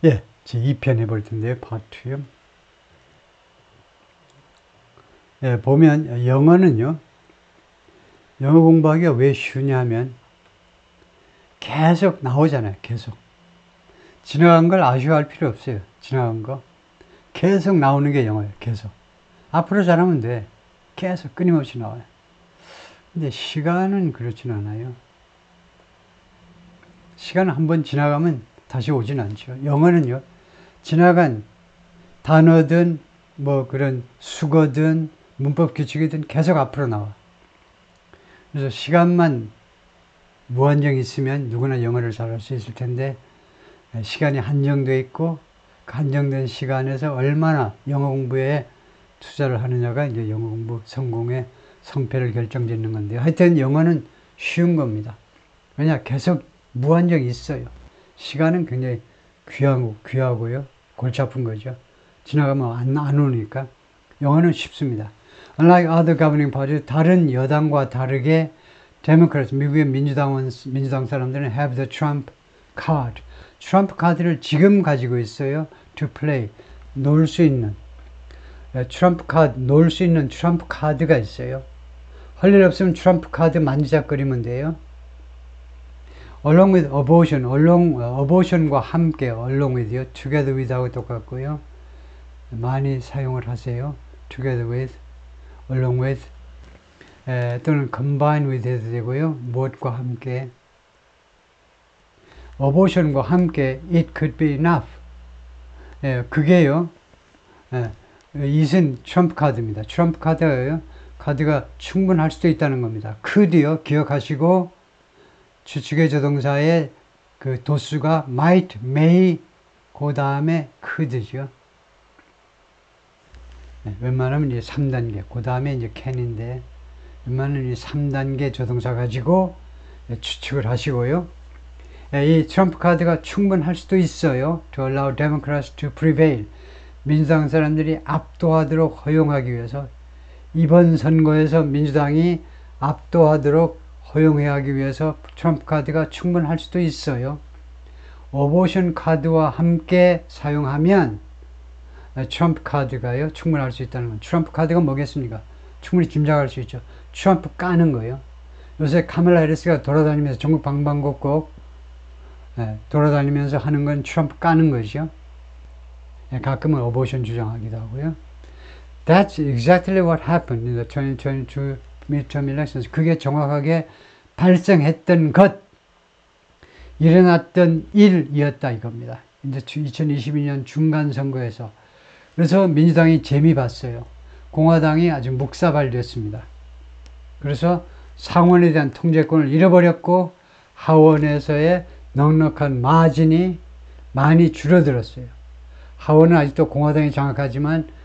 예, 제 2편 해볼 텐데요. 파트 2요. 예, 보면 영어는요. 영어 공부하기가 왜 쉬우냐 하면 계속 나오잖아요. 계속. 지나간 걸 아쉬워할 필요 없어요. 지나간 거. 계속 나오는 게 영어예요. 계속. 앞으로 잘하면 돼. 계속 끊임없이 나와요. 근데 시간은 그렇진 않아요. 시간은 한번 지나가면 다시 오진 않죠. 영어는요. 지나간 단어든 뭐 그런 수거든 문법 규칙이든 계속 앞으로 나와. 그래서 시간만 무한정 있으면 누구나 영어를 잘할 수 있을 텐데 시간이 한정되어 있고 그 한정된 시간에서 얼마나 영어 공부에 투자를 하느냐가 이제 영어 공부 성공의 성패를 결정짓는 건데요. 하여튼 영어는 쉬운 겁니다. 왜냐 계속 무한정 있어요. 시간은 굉장히 귀하고요. 골치 아픈 거죠. 지나가면 안 오니까. 영어는 쉽습니다. Unlike other governing parties, 다른 여당과 다르게 Democrats, 미국의 민주당 사람들은 have the Trump card. 트럼프 카드를 지금 가지고 있어요. To play, 놀 수 있는. 트럼프 카드, 놀 수 있는 트럼프 카드가 있어요. 할 일 없으면 트럼프 카드 만지작거리면 돼요. Along with abortion, abortion과 함께, along with요. Together with하고 똑같고요. 많이 사용을 하세요. Together with, along with, 또는 combine with 해도 되고요. 무엇과 함께. abortion과 함께, it could be enough. 그게요. it은 트럼프 카드입니다. 트럼프 카드예요. 카드가 충분할 수도 있다는 겁니다. could요. 기억하시고 주축의 조동사의 그 도수가 might, may, 그 다음에 could죠. 웬만하면 이제 3단계, 그 다음에 이제 can인데, 웬만하면 이 3단계 조동사 가지고 추측을 하시고요. 이 트럼프 카드가 충분할 수도 있어요. To allow Democrats to prevail. 민주당 사람들이 압도하도록 허용하기 위해서, 이번 선거에서 민주당이 압도하도록 허용해 하기 위해서 트럼프 카드가 충분할 수도 있어요. 어보션 카드와 함께 사용하면 트럼프 카드가요 충분할 수 있다는 건. 트럼프 카드가 뭐겠습니까? 충분히 짐작할 수 있죠. 트럼프 까는 거예요. 요새 카멜라 해리스가 돌아다니면서 전국 방방곡곡 돌아다니면서 하는 건 트럼프 까는 거죠. 가끔은 어보션 주장하기도 하고요. That's exactly what happened in the 2022 midterm elections. 그게 정확하게 발생했던 것, 일어났던 일이었다 이겁니다. 이제 2022년 중간선거에서. 그래서 민주당이 재미 봤어요. 공화당이 아주 묵사발됐습니다. 그래서 상원에 대한 통제권을 잃어버렸고 하원에서의 넉넉한 마진이 많이 줄어들었어요. 하원은 아직도 공화당이 장악하지만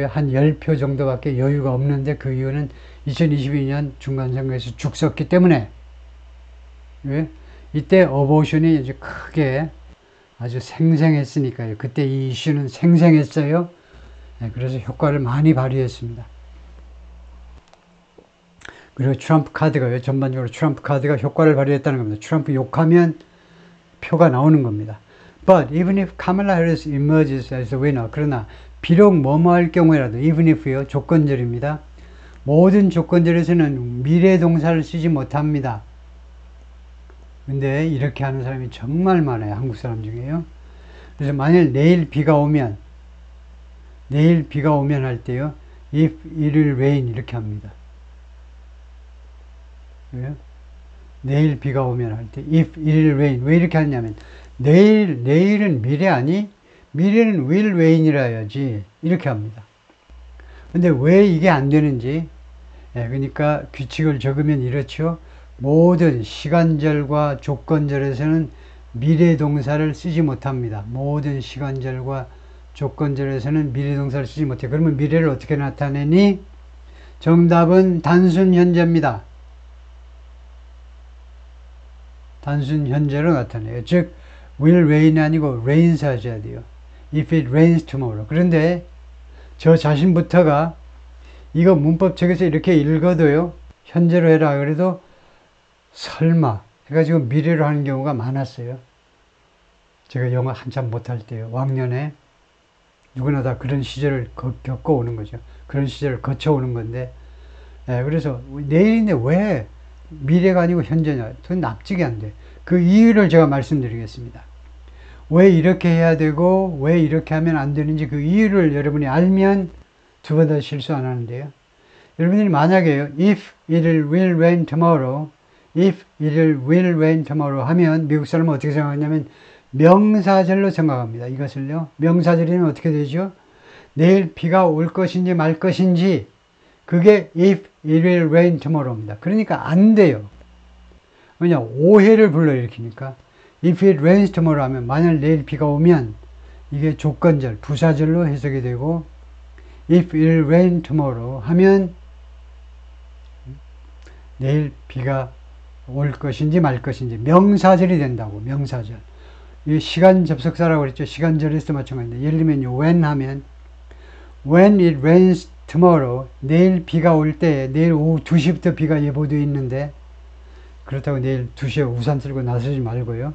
한 10표 정도밖에 여유가 없는데 그 이유는 2022년 중간선거에서 죽 썼기 때문에. 이때 어보션이 이제 크게 아주 생생했으니까요. 그때 이 이슈는 생생했어요. 그래서 효과를 많이 발휘했습니다. 그리고 트럼프 카드가요. 전반적으로 트럼프 카드가 효과를 발휘했다는 겁니다. 트럼프 욕하면 표가 나오는 겁니다. But even if Kamala Harris emerges as a winner, 그러나 비록 뭐뭐 할 경우에라도 even if요. 조건절입니다. 모든 조건절에서는 미래 동사를 쓰지 못합니다. 근데 이렇게 하는 사람이 정말 많아요. 한국 사람 중에요. 그래서 만일 내일 비가 오면 할 때요. If it will rain 이렇게 합니다. 왜요? 내일 비가 오면 할 때 if it will rain 왜 이렇게 하냐면 내일은 미래 아니? 미래는 will rain이라 해야지 이렇게 합니다. 근데 왜 이게 안 되는지 그러니까 규칙을 적으면 이렇죠. 모든 시간절과 조건절에서는 미래 동사를 쓰지 못합니다. 모든 시간절과 조건절에서는 미래 동사를 쓰지 못해. 그러면 미래를 어떻게 나타내니? 정답은 단순 현재입니다. 단순 현재로 나타내요. 즉 will rain 아니고 rains 하셔야 돼요. If it rains tomorrow. 그런데 저 자신부터가 이거 문법책에서 이렇게 읽어도요. 현재로 해라 그래도 설마 해가지고 미래로 하는 경우가 많았어요. 제가 영어 한참 못할 때요. 왕년에 누구나 다 그런 시절을 겪어오는 거죠. 그런 시절을 거쳐오는 건데, 그래서 내일인데 왜 미래가 아니고 현재냐? 그건 납득이 안 돼. 그 이유를 제가 말씀드리겠습니다. 왜 이렇게 해야 되고 왜 이렇게 하면 안 되는지 그 이유를 여러분이 알면 두 번 더 실수 안 하는데요. 여러분들이 만약에요, if it will rain tomorrow, if it will rain tomorrow 하면 미국 사람은 어떻게 생각하냐면 명사절로 생각합니다. 이것을요. 명사절이면 어떻게 되죠? 내일 비가 올 것인지 말 것인지 그게 if it will rain tomorrow입니다. 그러니까 안 돼요. 왜냐? 오해를 불러일으키니까 if it rains tomorrow 하면 만약 내일 비가 오면 이게 조건절, 부사절로 해석이 되고 if it will rain tomorrow 하면 내일 비가 올 것인지 말 것인지 명사절이 된다고. 명사절. 이 시간 접속사라고 그랬죠. 시간절에서 마찬가지인데 예를 들면요. when 하면 when it rains tomorrow 내일 비가 올 때 내일 오후 2시부터 비가 예보되어 있는데 그렇다고 내일 2시에 우산 들고 나서지 말고요.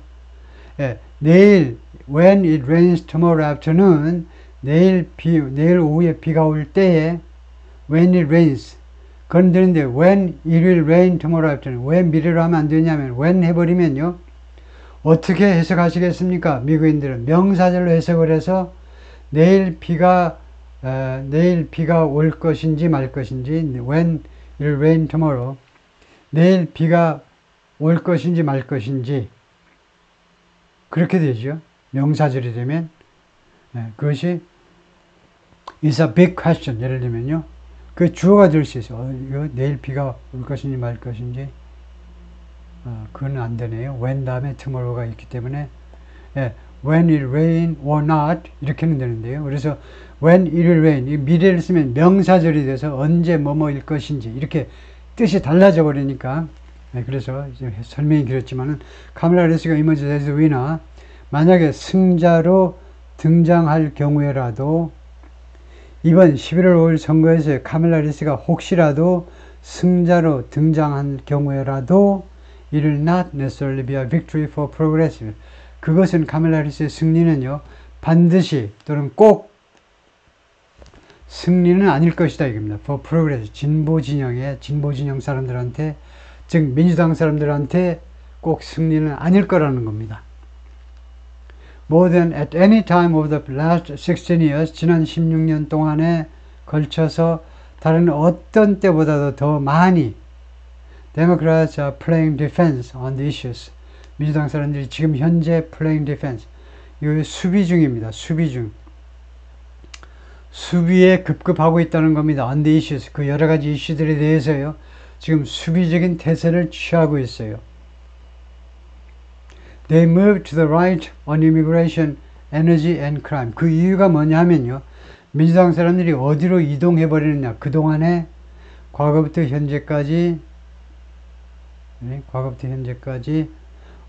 내일 when it rains tomorrow afternoon 내일 오후에 비가 올 때에 when it rains 그건 되는데 when it will rain tomorrow afternoon 왜 미래로 하면 안 되냐면 when 해버리면요 어떻게 해석하시겠습니까? 미국인들은 명사절로 해석을 해서 내일 비가 올 것인지 말 것인지 when it will rain tomorrow 내일 비가 올 것인지 말 것인지 그렇게 되죠. 명사절이 되면 그것이 is a big question. 예를 들면요. 그 주어가 될 수 있어요. 이거 내일 비가 올 것인지 말 것인지 그건 안 되네요. when 다음에 tomorrow가 있기 때문에 when it rain or not 이렇게는 되는데요. 그래서 when it will rain 이 미래를 쓰면 명사절이 돼서 언제 뭐뭐일 것인지 이렇게 뜻이 달라져 버리니까 그래서 이제 설명이 길었지만은 카멜라 해리스가 emerges winner 만약에 승자로 등장할 경우에라도 이번 11월 5일 선거에서 카멜라 해리스가 혹시라도 승자로 등장한 경우에라도 it will not necessarily be a victory for progressive. 그것은 카멜라 해리스의 승리는요 반드시 또는 꼭 승리는 아닐 것이다 이겁니다. for progressive 진보 진영 사람들한테 즉 민주당 사람들한테 꼭 승리는 아닐 거라는 겁니다. More than at any time of the last 16 years 지난 16년 동안에 걸쳐서 다른 어떤 때보다도 더 많이 Democrats are playing defense on the issues. 민주당 사람들이 지금 현재 playing defense 이거 수비 중입니다. 수비 중. 수비에 급급하고 있다는 겁니다. on the issues 그 여러 가지 이슈들에 대해서요. 지금 수비적인 태세를 취하고 있어요. They moved to the right on immigration, energy and crime. 그 이유가 뭐냐면요. 민주당 사람들이 어디로 이동해 버리느냐. 그동안에 과거부터 현재까지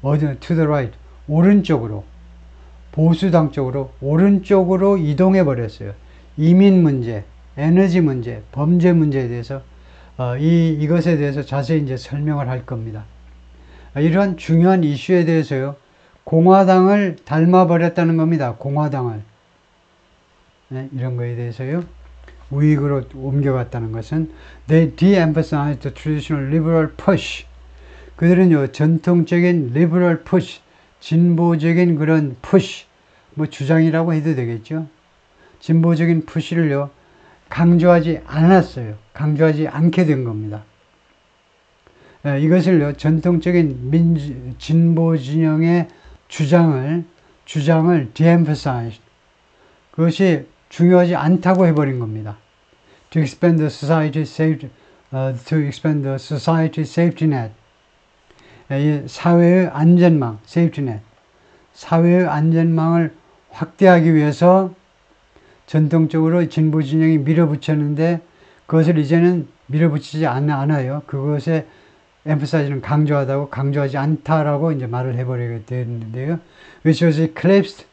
어디 to the right 오른쪽으로 보수당 쪽으로 오른쪽으로 이동해 버렸어요. 이민 문제, 에너지 문제, 범죄 문제에 대해서 이것에 대해서 자세히 이제 설명을 할 겁니다. 이런 중요한 이슈에 대해서요. 공화당을 닮아버렸다는 겁니다. 공화당을. 이런 거에 대해서요. 우익으로 옮겨갔다는 것은 they de-emphasized the traditional liberal push. 그들은요. 전통적인 liberal push, 진보적인 그런 push, 뭐 주장이라고 해도 되겠죠. 진보적인 푸시를요. 강조하지 않았어요. 강조하지 않게 된 겁니다. 이것을요, 전통적인 진보 진영의 주장을 de-emphasize. 그것이 중요하지 않다고 해버린 겁니다. To expand the society safety net. 사회의 안전망, safety net. 사회의 안전망을 확대하기 위해서 전통적으로 진보 진영이 밀어붙였는데 그것을 이제는 밀어붙이지 않아요. 그것에 emphasize는 강조하지 않다라고 이제 말을 해버리게 되는데요. Which was eclipsed.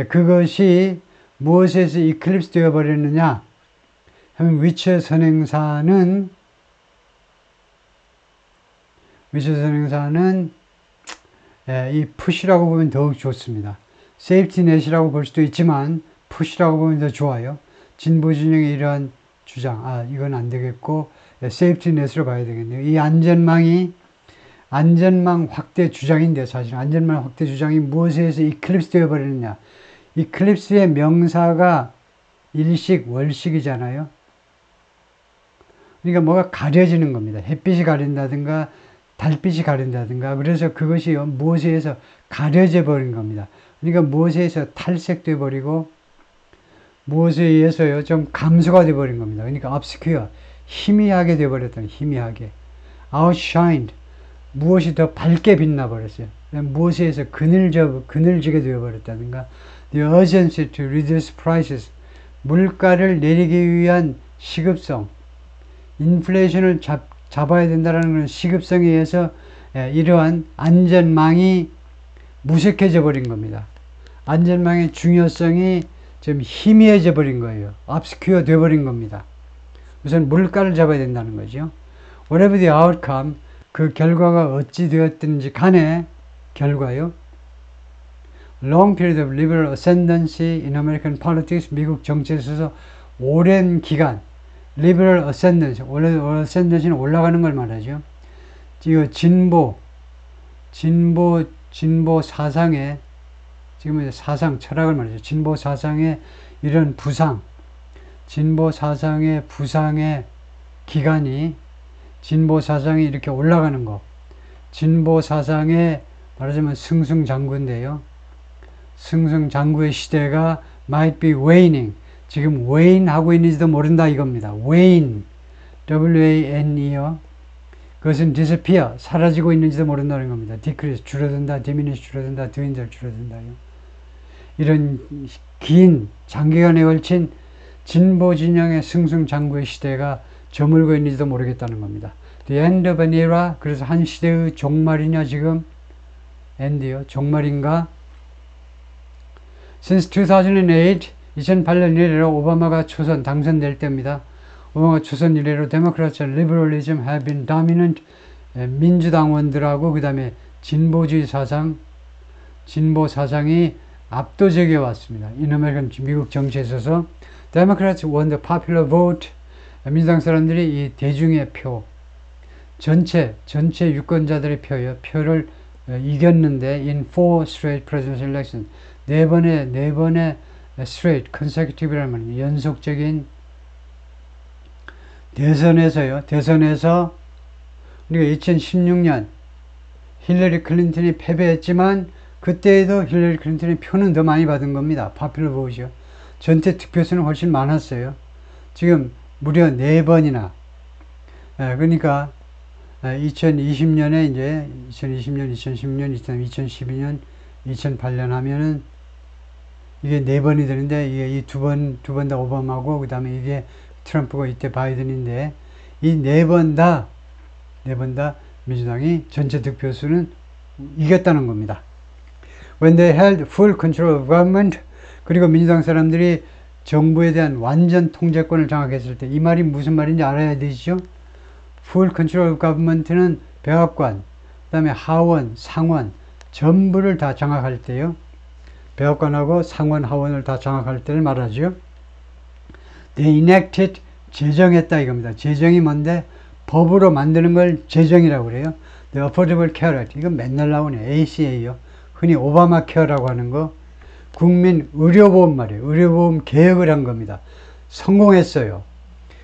그것이 무엇에서 eclipse 되어버렸느냐 하면 위치의 선행사는 이 push라고 보면 더욱 좋습니다. 세이프티넷이라고 볼 수도 있지만 푸시라고 보면 더 좋아요. 진보 진영의 이러한 주장, 이건 안 되겠고 세이프티넷으로 봐야 되겠네요. 이 안전망 확대 주장인데, 사실 안전망 확대 주장이 무엇에 의해서 이클립스 되어 버리느냐. 이클립스의 명사가 일식 월식이잖아요. 그러니까 뭐가 가려지는 겁니다. 햇빛이 가린다든가 달빛이 가린다든가. 그래서 그것이 무엇에 의해서 가려져 버린 겁니다. 그러니까 무엇에 의해서 탈색돼 버리고 무엇에 의해서요 좀 감소가 돼 버린 겁니다. 그러니까 obscure, 희미하게 돼 버렸다는, 희미하게. outshined, 무엇이 더 밝게 빛나 버렸어요. 무엇에 의해서 그늘지게 되어 버렸다든가. the urgency to reduce prices, 물가를 내리기 위한 시급성, 인플레이션을 잡아야 된다는 그런 시급성에 의해서 이러한 안전망이 무색해져 버린 겁니다. 안전망의 중요성이 좀 희미해져 버린 거예요. obscure 돼 버린 겁니다. 우선 물가를 잡아야 된다는 거죠. whatever the outcome, 그 결과가 어찌 되었든지 간에 결과요. long period of liberal ascendancy in American politics, 미국 정치에 있어서 오랜 기간, liberal ascendancy, 원래 ascendancy는 올라가는 걸 말하죠. 이거 진보 사상의, 지금 사상, 철학을 말하죠. 진보 사상의 이런 진보 사상의 부상의 기간이, 진보 사상이 이렇게 올라가는 거, 진보 사상의 말하자면 승승장구인데요. 승승장구의 시대가 might be waning, 지금 wane 하고 있는지도 모른다 이겁니다. wane, W-A-N-E요. 그것은 disappear, 사라지고 있는지도 모른다는 겁니다. decrease, 줄어든다, diminish, 줄어든다, dwindle, 줄어든다요. 이런 긴 장기간에 걸친 진보 진영의 승승장구의 시대가 저물고 있는지도 모르겠다는 겁니다. The end of an era, 그래서 한 시대의 종말이냐 지금? end요, 종말인가? Since 2008, 2008년 이래로 오바마가 당선될 때입니다. 오바마 초선 이래로 Democrats and Liberalism have been dominant. 민주당원들하고 그 다음에 진보주의 사상, 진보 사상이 압도적이어 왔습니다. 미국 정치에 있어서 Democrats won the popular vote. 민주당 사람들이 이 대중의 표, 전체 유권자들의 표를 이겼는데 in 4 straight presidential elections, 네 번의 straight, consecutive라는 말입니다. 연속적인 대선에서 우리가 2016년 힐러리 클린턴이 패배했지만 그때에도 힐러리 클린턴의 표는 더 많이 받은 겁니다. popular vote죠. 전체 득표수는 훨씬 많았어요. 지금 무려 4번이나. 그러니까 2020년에 이제 2020년, 2010년, 2012년, 2008년 하면은 이게 4번이 되는데 이게 이 두 번 다 오바마고 그 다음에 이게 트럼프고 이때 바이든인데 이 4번 다 민주당이 전체 득표수는 이겼다는 겁니다. When they held full control of government, 그리고 민주당 사람들이 정부에 대한 완전 통제권을 장악했을 때, 이 말이 무슨 말인지 알아야 되죠? Full control of government는 백악관, 그 다음에 하원, 상원 전부를 다 장악할 때요. 백악관하고 상원, 하원을 다 장악할 때를 말하죠. They enacted, 제정했다 이겁니다. 제정이 뭔데? 법으로 만드는 걸 제정이라고 그래요. The Affordable Care Act, 이건 맨날 나오네. ACA요. 흔히 오바마 케어라고 하는 거. 국민 의료보험 말이에요. 의료보험 개혁을 한 겁니다. 성공했어요.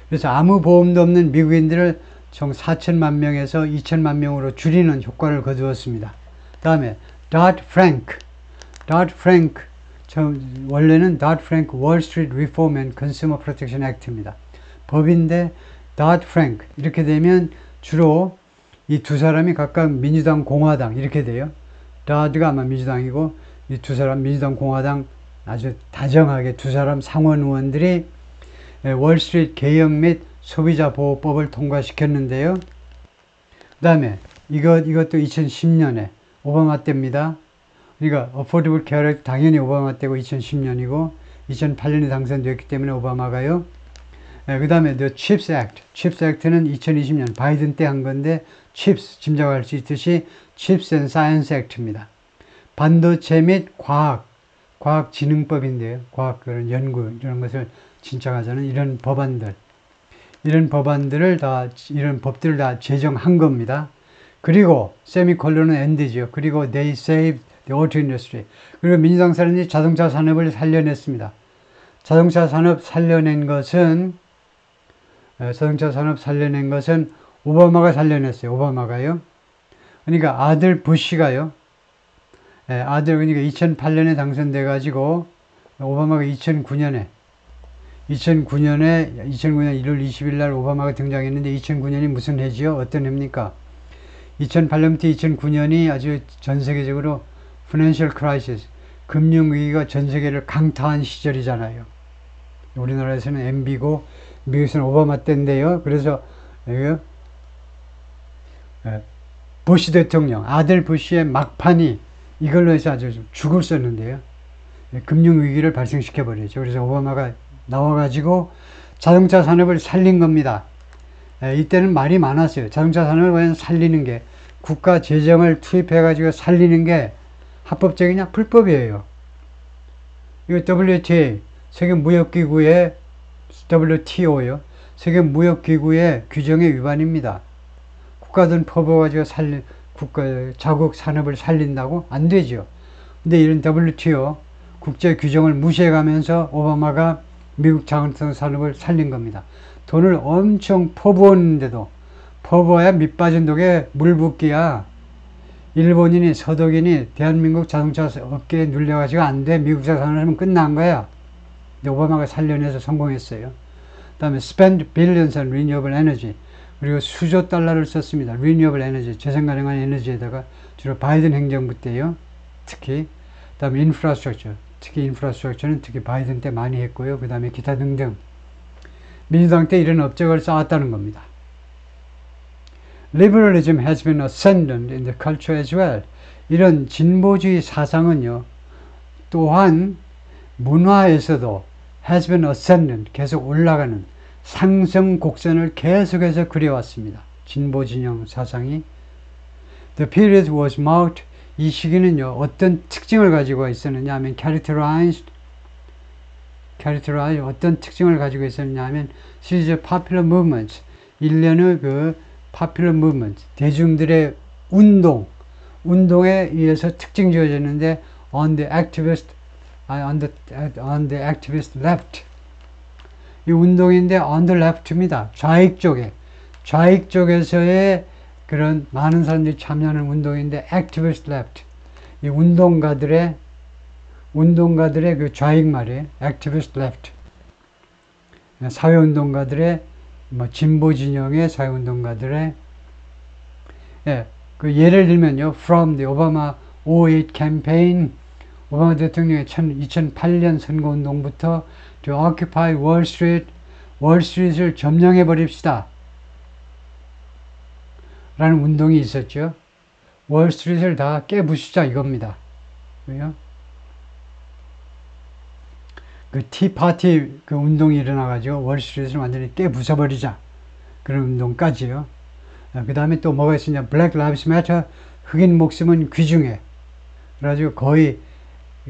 그래서 아무 보험도 없는 미국인들을 총 4천만 명에서 2천만 명으로 줄이는 효과를 거두었습니다. 다음에 Dodd-Frank, 원래는 Dodd-Frank Wall Street Reform and Consumer Protection Act입니다. 법인데 Dodd-Frank 이렇게 되면 주로 이 두 사람이 각각 민주당, 공화당 이렇게 돼요. Dodd가 아마 민주당이고 이 두 사람 민주당, 공화당 아주 다정하게 두 사람 상원 의원들이 월스트리트 개혁 및 소비자 보호법을 통과시켰는데요. 그 다음에 이것도 2010년에 오바마 때입니다. 그러니까 Affordable Care Act 당연히 오바마 때고 2010년이고 2008년에 당선되었기 때문에 오바마가요. 그 다음에 The CHIPS Act. CHIPS Act는 2020년 바이든 때 한 건데 CHIPS, 짐작할 수 있듯이 Chips and Science Act입니다. 반도체 및 과학, 과학진흥법인데요. 과학 그런 연구 이런 것을 진척하자는 이런 법안들, 이런 법안들을 다 이런 법들을 다 제정한 겁니다. 그리고 세미콜론은 엔드죠. 그리고 they saved the auto industry. 그리고 민주당 사람들이 자동차 산업을 살려냈습니다. 자동차 산업 살려낸 것은 오바마가 살려냈어요. 오바마가요. 그러니까 아들 부시가요. 아들 그러니까 2008년에 당선돼 가지고 오바마가 2009년 1월 20일 날 오바마가 등장했는데 2009년이 무슨 해지요? 어떤 해입니까? 2008년부터 2009년이 아주 전 세계적으로 financial crisis, 금융위기가 전 세계를 강타한 시절이잖아요. 우리나라에서는 MB고 미국에서는 오바마 때인데요. 그래서 부시 대통령, 아들 부시의 막판이 이걸로 해서 아주 죽을 썼는데요. 금융위기를 발생시켜버렸죠. 그래서 오바마가 나와가지고 자동차 산업을 살린 겁니다. 이때는 말이 많았어요. 자동차 산업을 살리는 게, 국가 재정을 투입해가지고 살리는 게 합법적이냐? 불법이에요. 이거 WTA, 세계무역기구의 WTO요. 세계무역기구의 규정에 위반입니다. 국가 돈 퍼부어가지고 자국 산업을 살린다고? 안 되죠. 근데 이런 WTO 국제 규정을 무시해가면서 오바마가 미국 자동차 산업을 살린 겁니다. 돈을 엄청 퍼부었는데도, 퍼부어야 밑 빠진 독에 물 붓기야. 일본인이 서독인이 대한민국 자동차 업계에 눌려가지고 안 돼. 미국 자동차 산업은 끝난 거야. 근데 오바마가 살려내서 성공했어요. 그 다음에 spend billions on renewable energy. 그리고 수조 달러를 썼습니다. renewable energy, 재생 가능한 에너지에다가 주로 바이든 행정부 때요. 특히. 그 다음에 infrastructure. 특히 인프라스트럭처는 특히 바이든 때 많이 했고요. 그 다음에 기타 등등. 민주당 때 이런 업적을 쌓았다는 겁니다. Liberalism has been ascendant in the culture as well. 이런 진보주의 사상은요, 또한 문화에서도 has been ascendant, 계속 올라가는 상승 곡선을 계속해서 그려왔습니다. 진보 진영 사상이. The period was marked, 이 시기는요, 어떤 특징을 가지고 있었느냐 하면 characterized, 어떤 특징을 가지고 있었느냐 하면 series of popular movements, 일련의 그 popular movements, 대중들의 운동에 의해서 특징 지어졌는데 on the activist left, 이 운동인데 on the left입니다. 좌익 쪽에서의 그런 많은 사람들이 참여하는 운동인데 activist left, 이 운동가들의 그 좌익 말이에요. activist left, 사회운동가들의 진보 진영의 사회운동가들의 그 예를 들면요, from the Obama 2008 campaign, 오바마 대통령의 2008년 선거운동부터 to occupy Wall Street, 월스트리트를 점령해 버립시다 라는 운동이 있었죠. 월스트리트를 다 깨부수자 이겁니다. 왜요? 그 티파티 그 운동이 일어나가지고 월스트리트를 완전히 깨부숴버리자, 그런 운동까지요. 그 다음에 또 뭐가 있으냐, Black Lives Matter, 흑인 목숨은 귀중해. 그래가지고 거의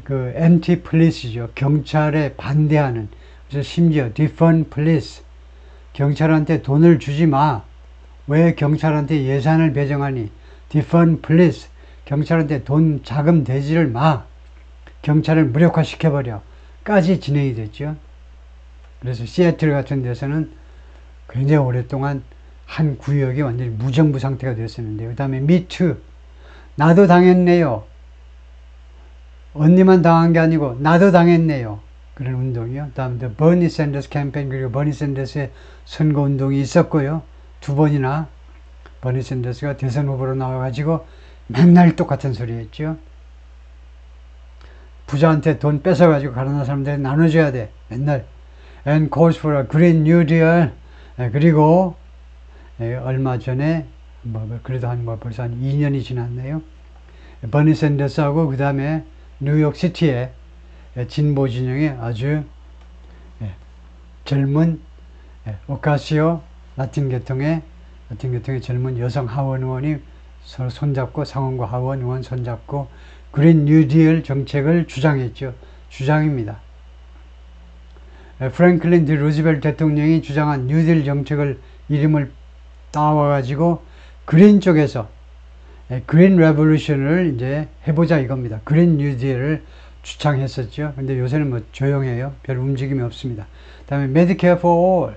그 anti police죠. 경찰에 반대하는. 그래서 심지어 defund police, 경찰한테 돈을 주지 마. 왜 경찰한테 예산을 배정하니? defund police, 경찰한테 돈 자금 대지를 마. 경찰을 무력화시켜버려. 까지 진행이 됐죠. 그래서 시애틀 같은 데서는 굉장히 오랫동안 한 구역이 완전히 무정부 상태가 됐었는데, 그 다음에 미투, 나도 당했네요. 언니만 당한 게 아니고 나도 당했네요. 그런 운동이요. 다음 버니 샌더스 캠페인, 그리고 버니 샌더스의 선거 운동이 있었고요. 두 번이나 버니 샌더스가 대선 후보로 나와가지고 맨날 똑같은 소리 했죠. 부자한테 돈 뺏어가지고 가난한 사람들한테 나눠줘야 돼. 맨날. And calls for a Green New Deal. 그리고 얼마 전에 그래도 벌써 한 2년이 지났네요. 버니 샌더스하고 그 다음에 뉴욕시티의 진보 진영의 아주 젊은 오카시오 라틴 계통의 젊은 여성 하원 의원이 서로 손잡고, 상원과 하원 의원 손잡고 그린 뉴딜 정책을 주장했죠. 주장입니다. 프랭클린 디 루즈벨트 대통령이 주장한 뉴딜 정책을 이름을 따와가지고 그린 쪽에서 그린 레볼루션을 이제 해보자 이겁니다. 그린 뉴딜을 주창했었죠. 근데 요새는 뭐 조용해요. 별 움직임이 없습니다. 다음에 메디케어 for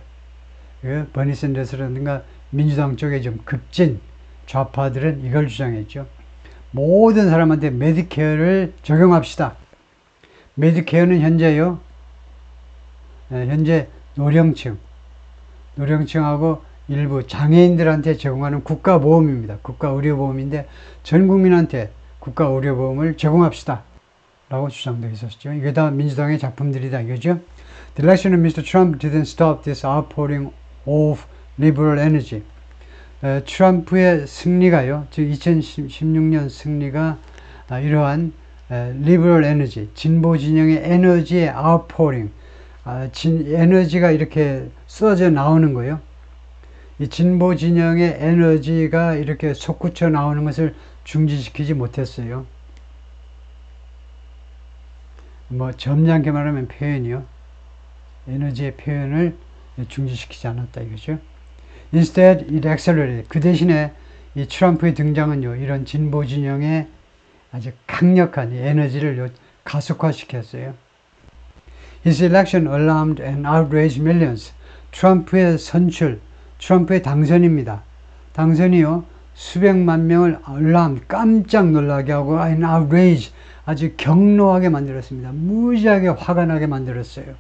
all. 버니 샌더스라든가 민주당 쪽에 좀 급진 좌파들은 이걸 주장했죠. 모든 사람한테 메디케어를 적용합시다. 메디케어는 현재요. 현재 노령층하고 일부 장애인들한테 제공하는 국가보험입니다. 국가의료보험인데 전 국민한테 국가의료보험을 제공합시다. 라고 주장도 있었죠. 이게 다 민주당의 작품들이다 이거죠. The election of Mr. Trump didn't stop this outpouring of liberal energy. 트럼프의 승리가요. 즉 2016년 승리가 이러한 liberal energy, 진보 진영의 에너지의 outpouring, 에너지가 이렇게 쏟아져 나오는 거예요. 이 진보 진영의 에너지가 이렇게 솟구쳐 나오는 것을 중지시키지 못했어요. 뭐 점잖게 말하면 표현이요. 에너지의 표현을 중지시키지 않았다 이거죠. Instead, it accelerated. 그 대신에 이 트럼프의 등장은요, 이런 진보 진영의 아주 강력한 에너지를 가속화시켰어요. His election alarmed and outraged millions. 트럼프의 선출, 트럼프의 당선입니다. 당선이요, 수백만 명을 깜짝 놀라게 하고 and outrage, 아주 경로하게 만들었습니다. 무지하게 화가 나게 만들었어요.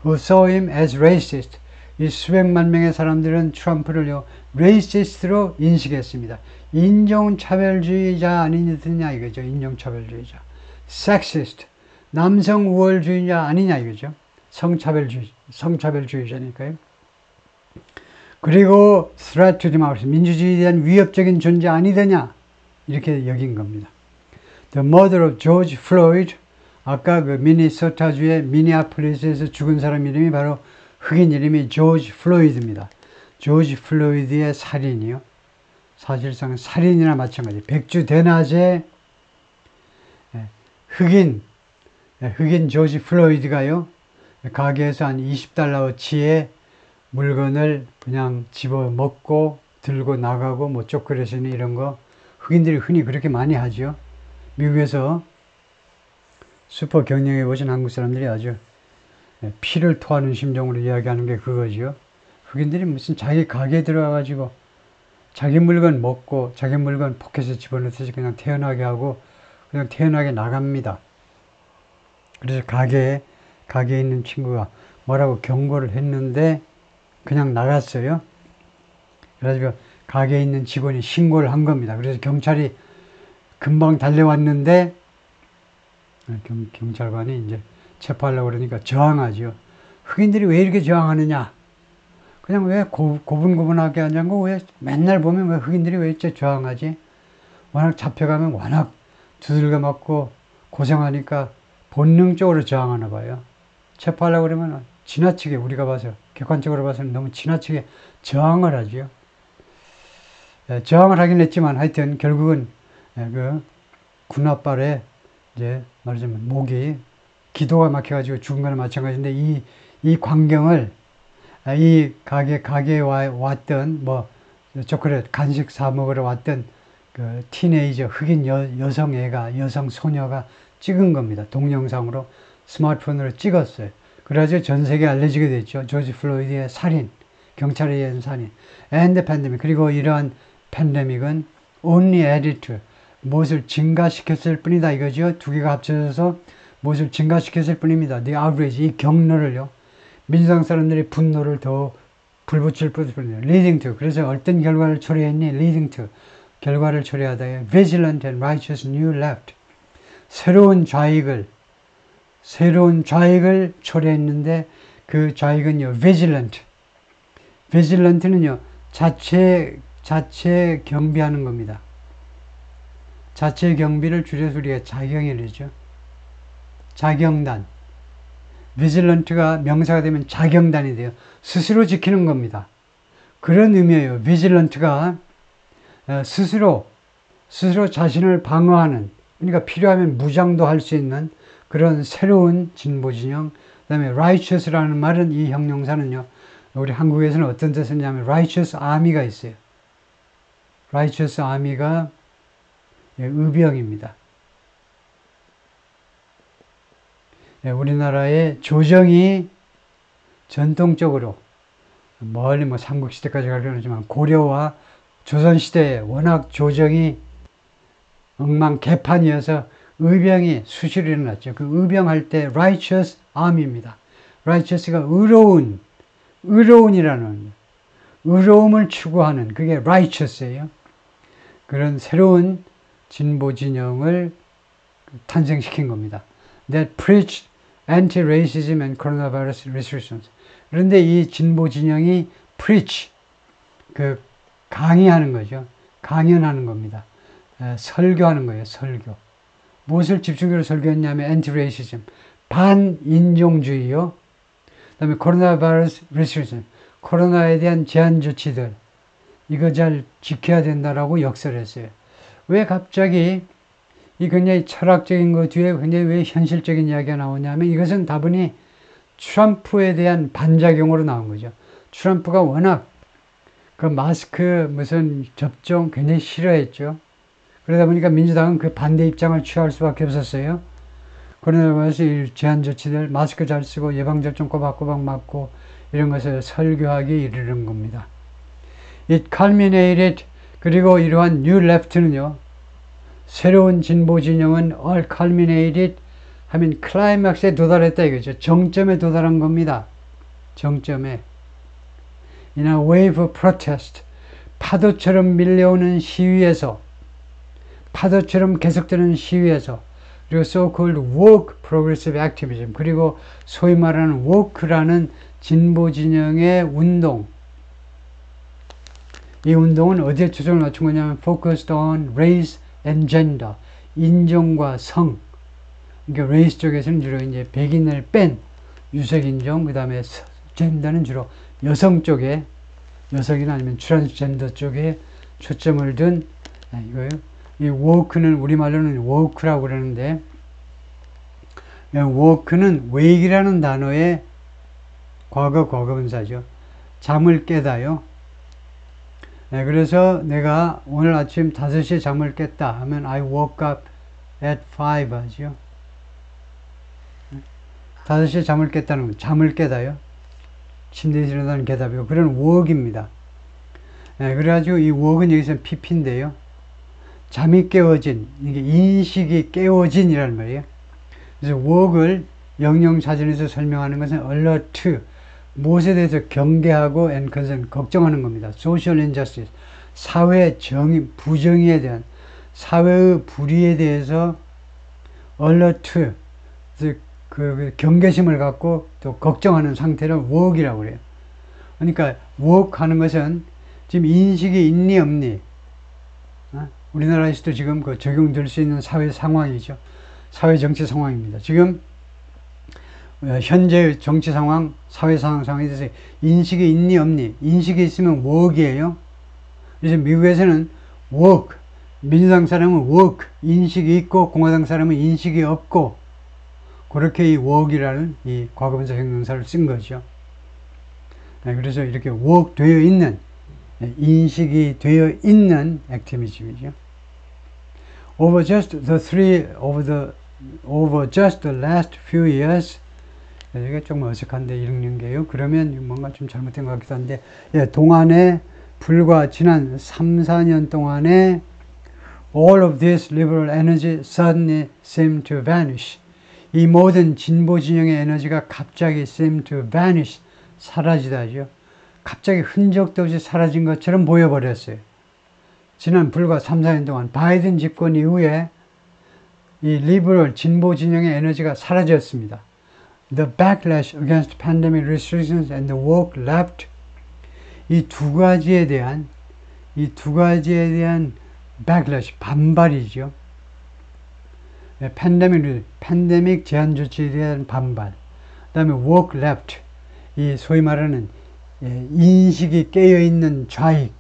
Who saw him as racist. 이 수백만 명의 사람들은 트럼프를요, 레이시스트로 인식했습니다. 인종차별주의자 아니냐 이거죠. 인종차별주의자. 섹시스트. 남성 우월주의자 아니냐 이거죠. 성차별주의자니까요. 그리고 threat to democracy. 민주주의에 대한 위협적인 존재 아니더냐. 이렇게 여긴 겁니다. The murder of George Floyd. 아까 그 미니소타주의 미니아폴리스에서 죽은 사람 이름이 바로 흑인 이름이 조지 플로이드입니다. 조지 플로이드의 살인이요. 사실상 살인이나 마찬가지. 백주 대낮에 흑인 조지 플로이드가요. 가게에서 한 $20어치의 물건을 그냥 집어먹고 들고 나가고 뭐 초콜릿이니 이런 거 흑인들이 흔히 그렇게 많이 하죠. 미국에서 슈퍼 경영해 보신 한국 사람들이 아주 피를 토하는 심정으로 이야기하는 게 그거지요. 흑인들이 무슨 자기 가게에 들어가가지고 자기 물건 먹고 자기 물건 포켓에 집어넣듯이 그냥 태어나게 하고 그냥 태어나게 나갑니다. 그래서 가게에 있는 친구가 뭐라고 경고를 했는데 그냥 나갔어요. 그래가지고 가게에 있는 직원이 신고를 한 겁니다. 그래서 경찰이 금방 달려왔는데 경찰관이 이제 체포하려고 그러니까 저항하죠. 흑인들이 왜 이렇게 저항하느냐? 그냥 왜 고분고분하게 하지 않고 왜 맨날 보면 왜 흑인들이 왜 이렇게 저항하지? 워낙 잡혀가면 워낙 두들겨 맞고 고생하니까 본능적으로 저항하나 봐요. 체포하려고 그러면 지나치게 우리가 봐서 객관적으로 봐서는 너무 지나치게 저항을 하죠. 저항을 하긴 했지만 하여튼 결국은 그 군홧발에 이제 말하자면 목이 기도가 막혀가지고 죽은 거나 마찬가지인데 이 광경을 이 가게에 왔던 뭐 초콜릿 간식 사 먹으러 왔던 그 티네이저 흑인 여성 소녀가 찍은 겁니다. 동영상으로 스마트폰으로 찍었어요. 그래가지고 전 세계에 알려지게 됐죠. 조지 플로이드의 살인, 경찰에 의한 살인, and the pandemic. 그리고 이러한 팬데믹은 only added to, 무엇을 증가시켰을 뿐이다 이거죠. 두 개가 합쳐져서 무엇을 증가시켰을 뿐입니다. The outrage, 이 경로를요. 민주당 사람들이 분노를 더 불붙일 뿐이에요. leading to, 그래서 어떤 결과를 초래했니? leading to, 결과를 초래하다에 vigilant and righteous new left, 새로운 좌익을 초래했는데 그 좌익은요, vigilant는요, 자체 경비하는 겁니다. 자체 경비를 줄여서 우리가 자경이라죠. 자경단. vigilant가 명사가 되면 자경단이 돼요. 스스로 지키는 겁니다. 그런 의미예요. vigilant가 스스로 자신을 방어하는, 그러니까 필요하면 무장도 할 수 있는 그런 새로운 진보 진영. 그 다음에 righteous라는 말은 이 형용사는요. 우리 한국에서는 어떤 뜻이냐면 righteous army가 있어요. righteous army가 의병입니다. 우리나라의 조정이 전통적으로 멀리 뭐 삼국시대까지 가려는 하지만 고려와 조선시대에 워낙 조정이 엉망개판이어서 의병이 수시로 일어났죠. 그 의병할 때 righteous army입니다. righteous가 의로운이라는 의로움을 추구하는 그게 righteous예요. 그런 새로운 진보 진영을 탄생시킨 겁니다. That preached anti-racism and coronavirus restrictions. 그런데 이 진보 진영이 preach, 그 강의하는 거죠. 강연하는 겁니다. 설교하는 거예요. 설교. 무엇을 집중적으로 설교했냐면 anti-racism, 반인종주의요. 그 다음에 coronavirus restrictions, 코로나에 대한 제한 조치들, 이거 잘 지켜야 된다라고 역설을 했어요. 왜 갑자기 이 굉장히 철학적인 것 뒤에 굉장히 왜 현실적인 이야기가 나오냐면 이것은 다분히 트럼프에 대한 반작용으로 나온 거죠. 트럼프가 워낙 그 마스크 무슨 접종 굉장히 싫어했죠. 그러다 보니까 민주당은 그 반대 입장을 취할 수밖에 없었어요. 코로나 바이러스 제한 조치들, 마스크 잘 쓰고 예방접종 꼬박꼬박 맞고 이런 것을 설교하기 이르는 겁니다. It culminated, 그리고 이러한 New Left는요, 새로운 진보 진영은 all culminated 하면 클라이맥스에 도달했다 이거죠. 정점에 도달한 겁니다. 정점에. In a wave of protest, 파도처럼 밀려오는 시위에서, 파도처럼 계속되는 시위에서, 그리고 so-called woke progressive activism, 그리고 소위 말하는 woke라는 진보 진영의 운동. 이 운동은 어디에 초점을 맞춘 거냐면 focused on race and gender, 인종과 성. 그러니까 race 쪽에서는 주로 이제 백인을 뺀 유색인종, 그 다음에 젠더는 주로 여성 쪽에, 여성이나 아니면 트랜스젠더 쪽에 초점을 둔 이거예요. 이 woke는 우리말로는 woke라고 그러는데, woke는 wake이라는 단어의 과거분사죠. 잠을 깨다요. 그래서 내가 오늘 아침 5시에 잠을 깼다 하면 I woke up at 5 하죠. 5시에 잠을 깼다는 건 잠을 깨다요. 침대에서 일어나는 대답이고, 그런 woke입니다. 그래가지고 이 woke는 여기서 PP인데요. 잠이 깨워진, 이게 인식이 깨워진이라는 말이에요. 그래서 woke을 영영사전에서 설명하는 것은 alert, 무엇에 대해서 경계하고 and concern, 걱정하는 겁니다. social injustice, 사회 부정의에 대한, 사회의 불의에 대해서 alert, 그 경계심을 갖고 또 걱정하는 상태를 woke이라고 그래요. 그러니까 woke 하는 것은 지금 인식이 있니 없니, 우리나라에서도 지금 그 적용될 수 있는 사회 상황이죠. 사회 정치 상황입니다. 지금 현재 정치 상황, 사회 상황에 대해서 인식이 있니 없니, 인식이 있으면 woke이에요. 그래서 미국에서는 woke, 민주당 사람은 woke, 인식이 있고, 공화당 사람은 인식이 없고, 그렇게 이 woke이라는 이 과거분사 형용사를 쓴 거죠. 그래서 이렇게 woke 되어 있는, 인식이 되어 있는 액티비즘이죠. Over just the last few years, 이게 좀 어색한데 읽는 게요. 그러면 뭔가 좀 잘못된 것 같기도 한데, 동안에 불과 지난 3, 4년 동안에 all of this liberal energy suddenly seemed to vanish. 이 모든 진보 진영의 에너지가 갑자기 seemed to vanish, 사라지다죠. 갑자기 흔적도 없이 사라진 것처럼 보여버렸어요. 지난 불과 3, 4년 동안 바이든 집권 이후에 이 리버럴 진보 진영의 에너지가 사라졌습니다. The backlash against pandemic restrictions and the woke left, 이 두 가지에 대한 backlash, 반발이죠. 팬데믹 제한 조치에 대한 반발. 그 다음에 woke left, 이 소위 말하는 인식이 깨어있는 좌익.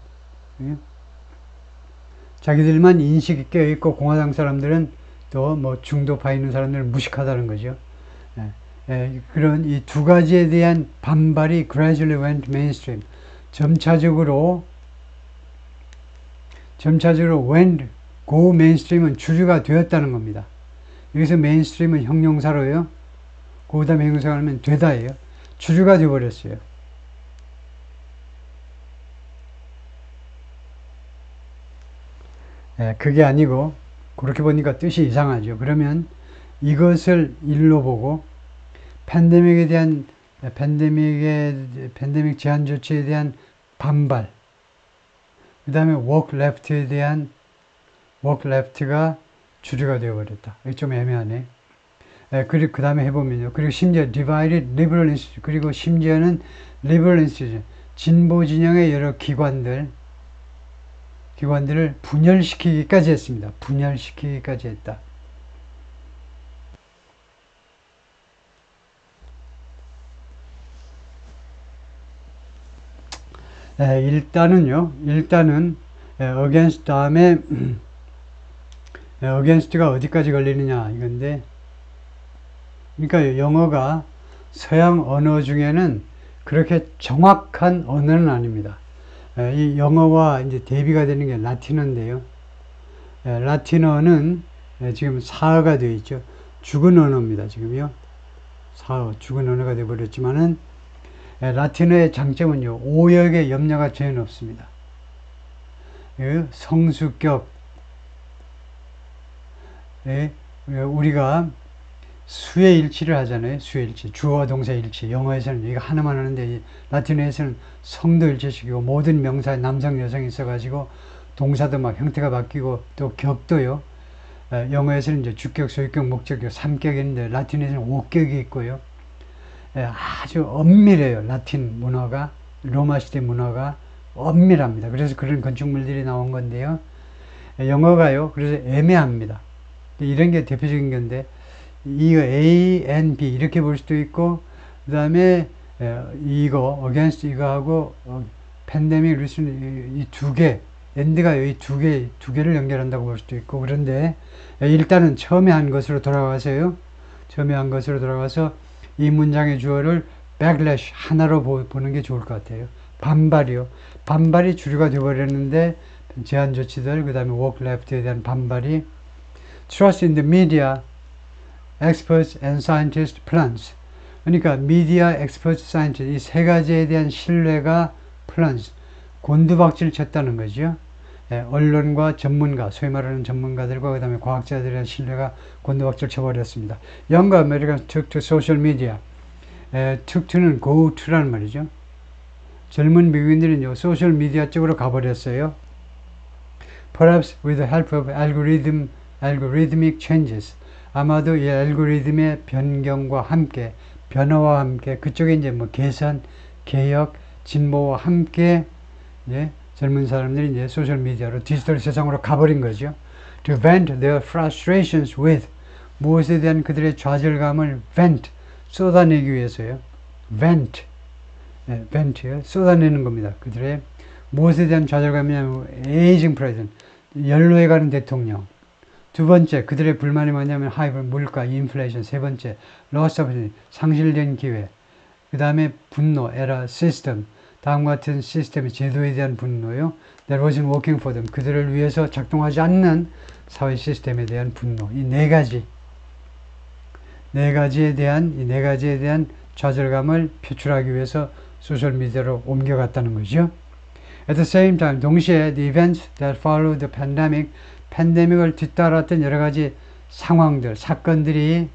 자기들만 인식이 깨어있고 공화당 사람들은 또 뭐 중도파 있는 사람들은 무식하다는 거죠. 그런 이 두 가지에 대한 반발이 gradually went mainstream. 점차적으로 went, go mainstream은 주류가 되었다는 겁니다. 여기서 mainstream은 형용사로요. 그 다음에 형용사가 하면 되다예요. 주류가 되어버렸어요. 그게 아니고 그렇게 보니까 뜻이 이상하죠. 그러면 이것을 일로 보고 팬데믹에 대한 팬데믹 제한 조치에 대한 반발, 그 다음에 work left에 대한 work left가 주류가 되어버렸다. 이게 좀 애매하네. 그리고 그 다음에 해보면요. 그리고 심지어 divided liberal institution, 그리고 심지어는 liberal institution, 진보 진영의 여러 기관들을 분열시키기까지 했습니다. 분열시키기까지 했다. 일단은 against 다음에 against가 어디까지 걸리느냐 이건데, 그러니까 영어가 서양 언어 중에는 그렇게 정확한 언어는 아닙니다. 이 영어와 이제 대비가 되는 게 라틴어인데요. 라틴어는 지금 사어가 되어 있죠. 죽은 언어입니다. 지금요. 사어, 죽은 언어가 되어 버렸지만은 라틴어의 장점은요, 오역의 염려가 전혀 없습니다. 성수격, 우리가 수의 일치를 하잖아요. 수의 일치, 주어와 동사의 일치. 영어에서는 이거 하나만 하는데 라틴어에서는 성도 일치시키고 모든 명사에 남성, 여성이 있어가지고 동사도 막 형태가 바뀌고 또 격도요. 영어에서는 이제 주격, 소유격, 목적격 3격이 있는데 라틴어에서는 5격이 있고요. 아주 엄밀해요. 라틴 문화가, 로마 시대 문화가 엄밀합니다. 그래서 그런 건축물들이 나온 건데요. 영어가요. 그래서 애매합니다. 이런 게 대표적인 건데, 이거 A, N, B 이렇게 볼 수도 있고, 그 다음에 이거 against 이거하고 팬데믹 리슨 이 두 개, 엔드가 이 두 개를 연결한다고 볼 수도 있고. 그런데 일단은 처음에 한 것으로 돌아가서요. 처음에 한 것으로 돌아가서 이 문장의 주어를 backlash 하나로 보는 게 좋을 것 같아요. 반발이요. 반발이 주류가 되어버렸는데 제한 조치들, 그 다음에 work left에 대한 반발이 trust in the media, experts and scientists plans. 그러니까 media, experts, scientists 이 세 가지에 대한 신뢰가 plans 곤두박질 쳤다는 거죠. 언론과 전문가, 소위 말하는 전문가들과 그 다음에 과학자들에 대한 신뢰가 곤두박질 쳐버렸습니다. Young Americans took to social media. took to는 go to라는 말이죠. 젊은 미국인들은 소셜 미디어 쪽으로 가버렸어요. Perhaps with the help of algorithmic changes. 아마도 이 알고리즘의 변경과 함께, 변화와 함께, 그쪽에 이제 뭐 개선, 개혁, 진보와 함께, 젊은 사람들이 이제 소셜 미디어로 디지털 세상으로 가버린 거죠. To vent their frustrations with, 무엇에 대한 그들의 좌절감을 vent, 쏟아내기 위해서요. vent, vent요, 쏟아내는 겁니다. 그들의 무엇에 대한 좌절감이냐면 aging president, 연로해가는 대통령. 두 번째, 그들의 불만이 뭐냐면 하이브, 물가, 인플레이션. 세 번째, loss of opportunity, 상실된 기회. 그 다음에 분노, error, system. 다음과 같은 시스템의 제도에 대한 분노요. That wasn't working for them. 그들을 위해서 작동하지 않는 사회 시스템에 대한 분노. 이 네 가지에 대한 좌절감을 표출하기 위해서 소셜 미디어로 옮겨갔다는 거죠. At the same time, 동시에 the events that followed the pandemic, 팬데믹을 뒤따랐던 여러 가지 상황들, 사건들이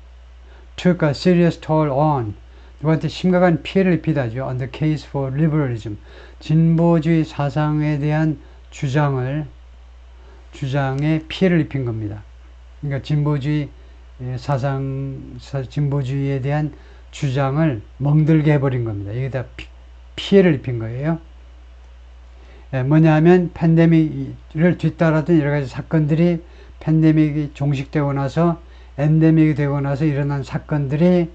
took a serious toll on, 누구한테 심각한 피해를 입히다죠. On the case for liberalism, 진보주의 사상에 대한 주장에 피해를 입힌 겁니다. 그러니까 진보주의에 대한 주장을 멍들게 해버린 겁니다. 여기다 피해를 입힌 거예요. 뭐냐 하면 팬데믹을 뒤따랐던 여러 가지 사건들이 팬데믹이 종식되고 나서 엔데믹이 되고 나서 일어난 사건들이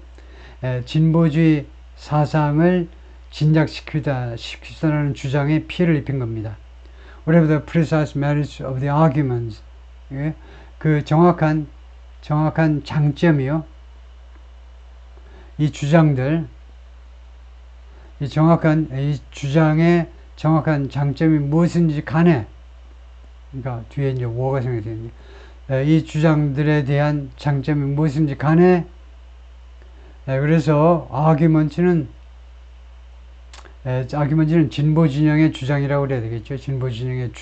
진보주의 사상을 진작시키다라는 주장에 피해를 입힌 겁니다. Whatever the precise merits of the arguments, 그 정확한 정확한 장점이요. 이 주장들, 이 주장의 정확한 장점이 무엇인지 간에, 그러니까 뒤에 이제 워가 생각되는데, 이 주장들에 대한 장점이 무엇인지 간에, 그래서 아규먼트는 진보 진영의 주장이라고 그래야 되겠죠. 진보 진영의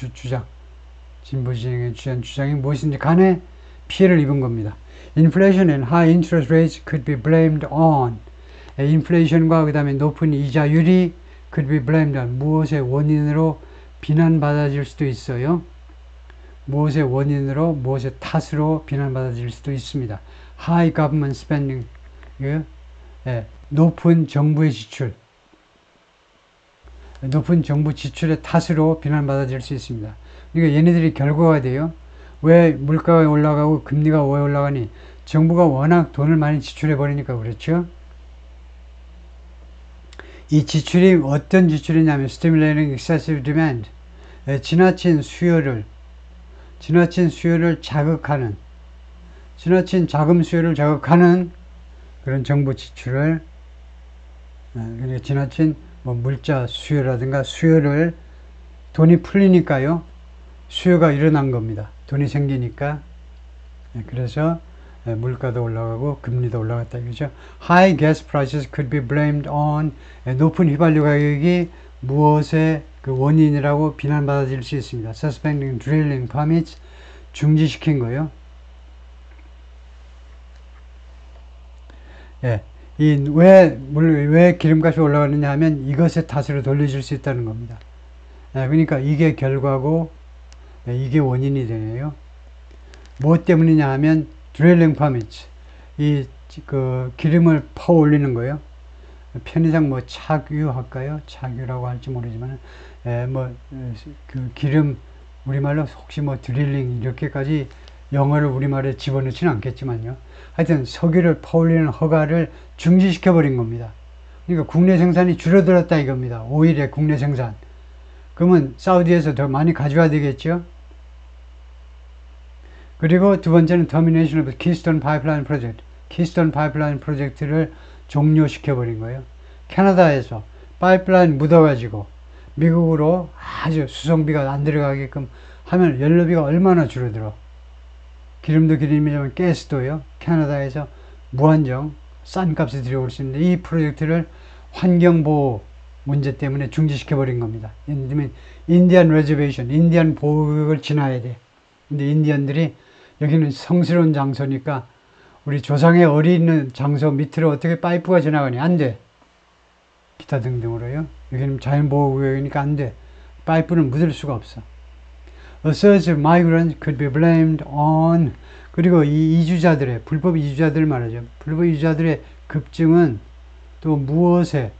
주장이 무엇인지 간에 피해를 입은 겁니다. Inflation and high interest rates could be blamed on. 인플레이션과 그 다음에 높은 이자율이 could be blamed on. 무엇의 원인으로 비난받아질 수도 있어요. 무엇의 원인으로, 무엇의 탓으로 비난받아질 수도 있습니다. High government spending. 높은 정부의 지출. 높은 정부 지출의 탓으로 비난받아질 수 있습니다. 그러니까 얘네들이 결과가 돼요. 왜 물가가 올라가고 금리가 왜 올라가니? 정부가 워낙 돈을 많이 지출해 버리니까 그렇죠. 이 지출이 어떤 지출이냐면 stimulating excessive demand, 지나친 수요를 자극하는, 지나친 자금 수요를 자극하는 그런 정부 지출을, 그러니까 지나친 물자 수요라든가 수요를, 돈이 풀리니까요, 수요가 일어난 겁니다. 돈이 생기니까. 그래서 물가도 올라가고 금리도 올라갔다 이거죠. High gas prices could be blamed on. 높은 휘발유 가격이 무엇의 그 원인이라고 비난받아질 수 있습니다. Suspending drilling permits, 중지시킨 거요. 왜 기름값이 올라가느냐 하면 이것의 탓으로 돌려줄 수 있다는 겁니다. 그러니까 이게 결과고 이게 원인이 되네요. 무엇 때문이냐 하면 drilling permits, 그 기름을 퍼 올리는 거예요. 편의상 착유할까요? 착유라고 할지 모르지만 그 기름, 우리말로 혹시 드릴링 이렇게까지 영어를 우리말에 집어넣지는 않겠지만요. 하여튼 석유를 퍼올리는 허가를 중지시켜 버린 겁니다. 그러니까 국내 생산이 줄어들었다 이겁니다. 오일의 국내 생산. 그러면 사우디에서 더 많이 가져와야 되겠죠. 그리고 두 번째는 termination of Keystone Pipeline Project. Keystone Pipeline 프로젝트를 종료시켜 버린 거예요. 캐나다에서 파이프라인 묻어가지고 미국으로 아주 수송비가 안 들어가게끔 하면 연료비가 얼마나 줄어들어. 기름도 기름이지만 가스도요. 캐나다에서 무한정 싼 값에 들여올 수 있는데 이 프로젝트를 환경보호 문제 때문에 중지시켜 버린 겁니다. 예를 들면 인디안 레저베이션, 인디안 보호구역을 지나야 돼. 근데 인디언들이 여기는 성스러운 장소니까 우리 조상의 어리 있는 장소 밑으로 어떻게 파이프가 지나가니? 안 돼. 기타 등등으로요. 여기는 자연보호구역이니까 안 돼. 파이프는 묻을 수가 없어. A surge of migrants could be blamed on. 그리고 이 이주자들의, 불법 이주자들 말이죠. 불법 이주자들의 급증은 또 무엇에,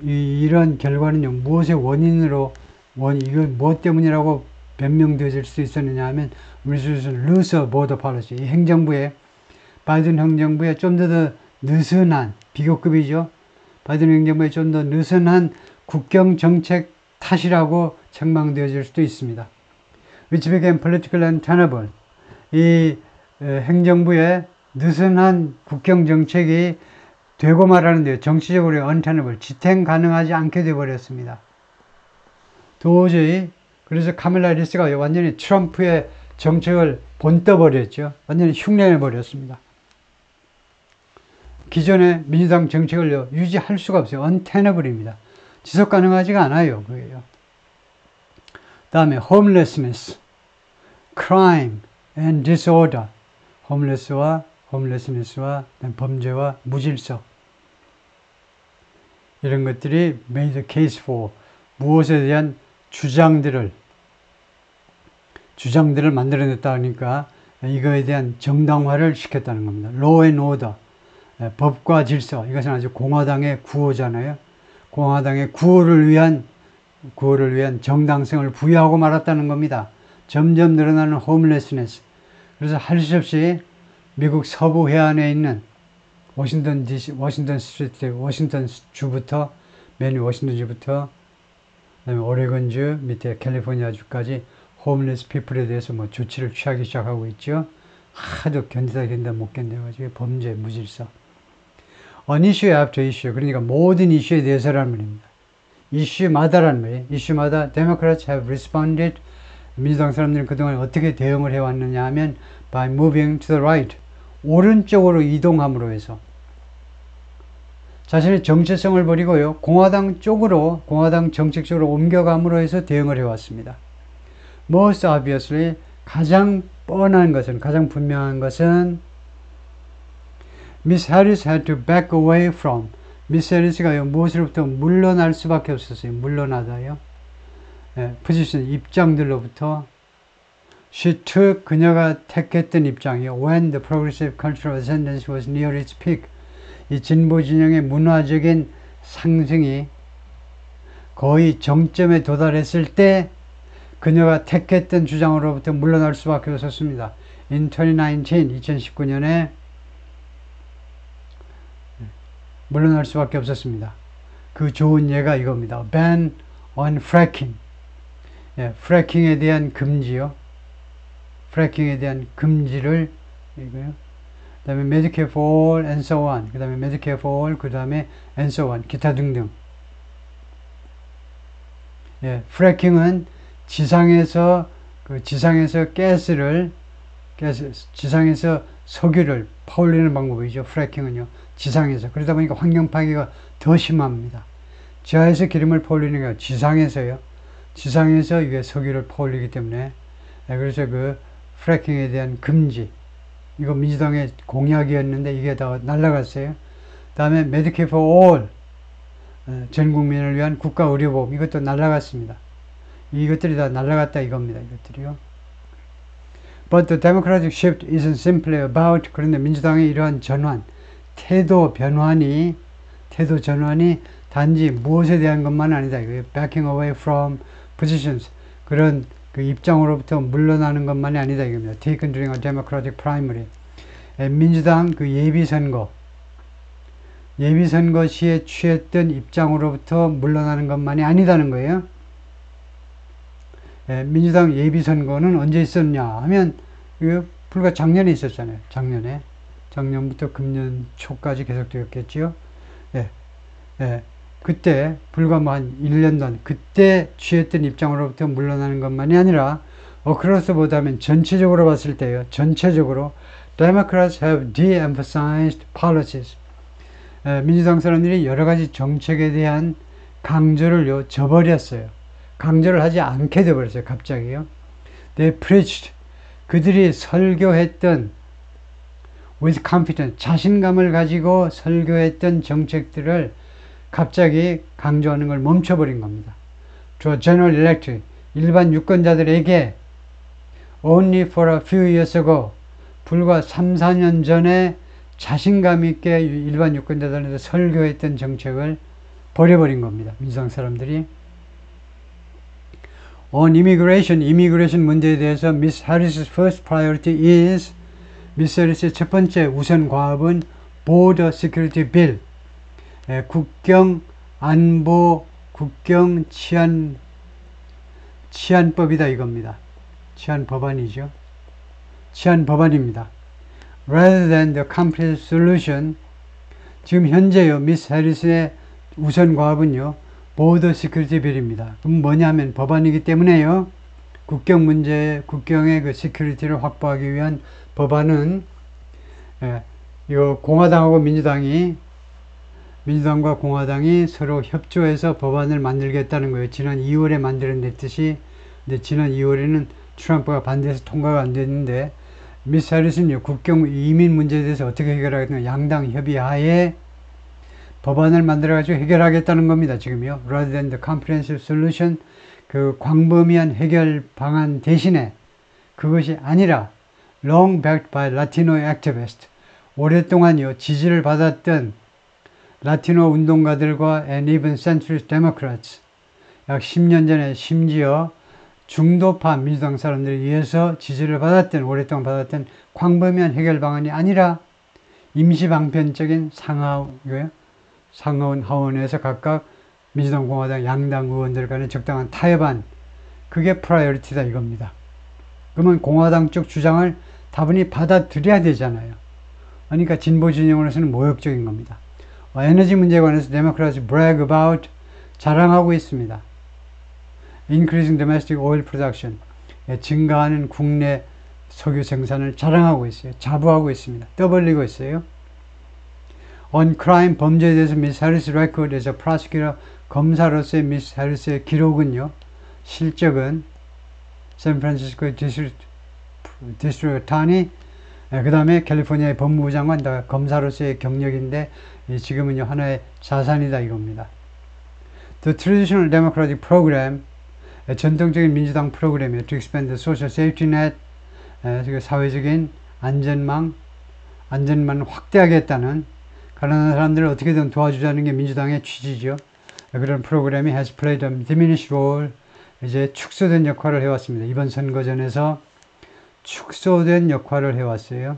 이런 결과는요, 무엇의 원인으로, 이걸 무엇 때문이라고 변명되어질 수 있었느냐 하면, looser border policy. 이 행정부의, 바이든 행정부의 좀 더 느슨한, 비교급이죠. 바이든 행정부의 좀 더 느슨한 국경 정책 탓이라고 책망되어질 수도 있습니다. Which became political and tenable. 이 행정부의 느슨한 국경 정책이 되고 말하는데요. 정치적으로 untenable, 지탱 가능하지 않게 되어버렸습니다. 도저히. 그래서 카밀라 해리스가 완전히 트럼프의 정책을 본떠버렸죠. 완전히 흉내내버렸습니다. 기존의 민주당 정책을 유지할 수가 없어요. untenable입니다. 지속 가능하지가 않아요. 그게요. 다음에 homelessness, crime and disorder. 홈레스니스와 범죄와 무질서. 이런 것들이 made a case for 무엇에 대한 주장들을 만들어냈다 하니까 이거에 대한 정당화를 시켰다는 겁니다. Law and order, 법과 질서. 이것은 아주 공화당의 구호잖아요. 공화당의 구호를 위한 정당성을 부여하고 말았다는 겁니다. 점점 늘어나는 홈레스니스. 그래서 할 수 없이 미국 서부 해안에 있는 워싱턴 주부터, 맨 워싱턴 주부터, 그다음에 오레곤주, 밑에 캘리포니아 주까지 홈리스 피플에 대해서 조치를 취하기 시작하고 있죠. 하도 견디다 못 견뎌가지고 범죄, 무질서. An issue after issue. 그러니까 모든 이슈에 대해서라는 말입니다. 이슈마다라는 말이에요. 이슈마다 Democrats have responded. 민주당 사람들은 그동안 어떻게 대응을 해왔느냐 하면 by moving to the right. 오른쪽으로 이동함으로 해서 자신의 정체성을 버리고요. 공화당 쪽으로, 공화당 정책 쪽으로 옮겨감으로 해서 대응을 해왔습니다. Most obviously, 가장 뻔한 것은, 가장 분명한 것은 Miss Harris had to back away from. 미스 해리스가요, 무엇으로부터 물러날 수밖에 없었어요. 물러나다요. position, 입장들로부터. She took, 그녀가 택했던 입장이요. When the progressive cultural ascendance was near its peak. 이 진보 진영의 문화적인 상승이 거의 정점에 도달했을 때 그녀가 택했던 주장으로부터 물러날 수밖에 없었습니다. In 2019년에 물러날 수밖에 없었습니다. 그 좋은 예가 이겁니다. Ban on fracking. 프래킹에 대한 금지요. 프래킹에 대한 금지를 이거요. 그 다음에 Medicare for all and so on. 그 다음에 Medicare for all, 그 다음에 and so on. 기타 등등. 프래킹은 지상에서 지상에서 석유를 퍼올리는 방법이죠. 프래킹은요. 지상에서. 그러다 보니까 환경 파괴가 더 심합니다. 지하에서 기름을 퍼올리는 게 아니라 지상에서요. 지상에서 이게 석유를 퍼올리기 때문에. 그래서 그 프래킹에 대한 금지. 이거 민주당의 공약이었는데 이게 다 날라갔어요. 다음에 Medicare for all. 전 국민을 위한 국가 의료보험. 이것도 날라갔습니다. 이것들이 다 날라갔다 이겁니다. 이것들이요. But the democratic shift isn't simply about, 그런데 민주당의 이러한 전환, 태도 전환이 단지 무엇에 대한 것만 아니다. Backing away from positions. 그런 그 입장으로부터 물러나는 것만이 아니다 이겁니다. Taken during a democratic primary. 민주당 그 예비선거 시에 취했던 입장으로부터 물러나는 것만이 아니다는 거예요. 민주당 예비선거는 언제 있었냐 하면 불과 작년에 있었잖아요. 작년부터 금년 초까지 계속되었겠지요. 그때 불과 한 1년 전 그때 취했던 입장으로부터 물러나는 것만이 아니라 어크로스보다는 전체적으로 봤을 때요. 전체적으로 Democrats have de-emphasized policies. 민주당 사람들이 여러 가지 정책에 대한 강조를 저버렸어요. 강조를 하지 않게 되어버렸어요. 갑자기요. They preached. 그들이 설교했던 with confidence. 자신감을 가지고 설교했던 정책들을 갑자기 강조하는 걸 멈춰버린 겁니다. To general electorate. 일반 유권자들에게 only for a few years ago. 불과 3, 4년 전에 자신감 있게 일반 유권자들한테 설교했던 정책을 버려버린 겁니다. 민주당 사람들이. On immigration 문제에 대해서 Miss Harris's first priority is, 미스 해리스의 첫 번째 우선 과업은 Border Security Bill, 국경 안보, 국경 치안법이다 이겁니다. 치안법안이죠. 치안법안입니다. Rather than the comprehensive solution, 지금 현재요 미스 해리스의 우선 과업은요 보더 시큐리티 빌입니다. 그럼 뭐냐면 법안이기 때문에요. 국경 문제, 국경의 그 시큐리티를 확보하기 위한 법안은 이거 공화당하고 민주당과 공화당이 서로 협조해서 법안을 만들겠다는 거예요. 지난 2월에 만들어냈듯이. 근데 지난 2월에는 트럼프가 반대해서 통과가 안 됐는데 미스 해리스는요 국경 이민 문제에 대해서 어떻게 해결하겠냐 양당 협의하에 법안을 만들어가지고 해결하겠다는 겁니다. 지금요. Rather than the comprehensive solution, 그 광범위한 해결 방안 대신에 그것이 아니라 long backed by Latino activists, 오랫동안요 지지를 받았던 라티노 운동가들과 and even centrist Democrats, 약 10년 전에 심지어 중도파 민주당 사람들에 의해서 지지를 받았던, 오랫동안 받았던 광범위한 해결 방안이 아니라 임시방편적인 상하원 하원에서 각각 민주당, 공화당, 양당 의원들 간의 적당한 타협안, 그게 프라이어리티다 이겁니다. 그러면 공화당 쪽 주장을 다분히 받아들여야 되잖아요. 그러니까 진보 진영으로서는 모욕적인 겁니다. 에너지 문제에 관해서 데모크라트 brag about 자랑하고 있습니다. Increasing domestic oil production 증가하는 국내 석유 생산을 자랑하고 있어요. 자부하고 있습니다. 떠벌리고 있어요. On crime 범죄에 대해서 미스 해리스 record에서 prosecutor 검사로서의 미스 해리스의 기록은요. 실적은 샌프란시스코 디스트릭트 어타니 그 다음에 캘리포니아의 법무부 장관 다 검사로서의 경력인데 지금은요 하나의 자산이다 이겁니다. The traditional democratic program 전통적인 민주당 프로그램이에요. To expand the social safety net 사회적인 안전망을 확대하겠다는 가난한 사람들을 어떻게든 도와주자는 게 민주당의 취지죠. 그런 프로그램이 has played a diminished role 이제 축소된 역할을 해왔습니다. 이번 선거전에서 축소된 역할을 해왔어요.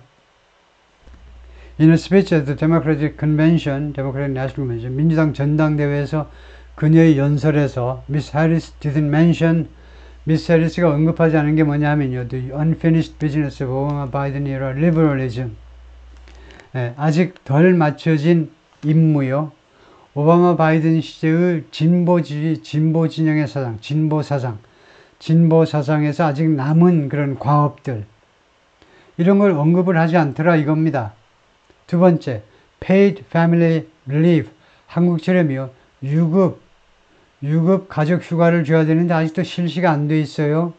In a speech at the Democratic Convention, Democratic National Convention, 민주당 전당대회에서 그녀의 연설에서 Miss Harris didn't mention, Miss Harris가 언급하지 않은 게 뭐냐면요, the unfinished business of Obama Biden era liberalism. 아직 덜 맞춰진 임무요. 오바마 바이든 시대의 진보 진영의 사상, 진보 사상에서 아직 남은 그런 과업들 이런 걸 언급을 하지 않더라 이겁니다. 두 번째, paid family relief 한국처럼요 유급 가족 휴가를 줘야 되는데 아직도 실시가 안 돼 있어요.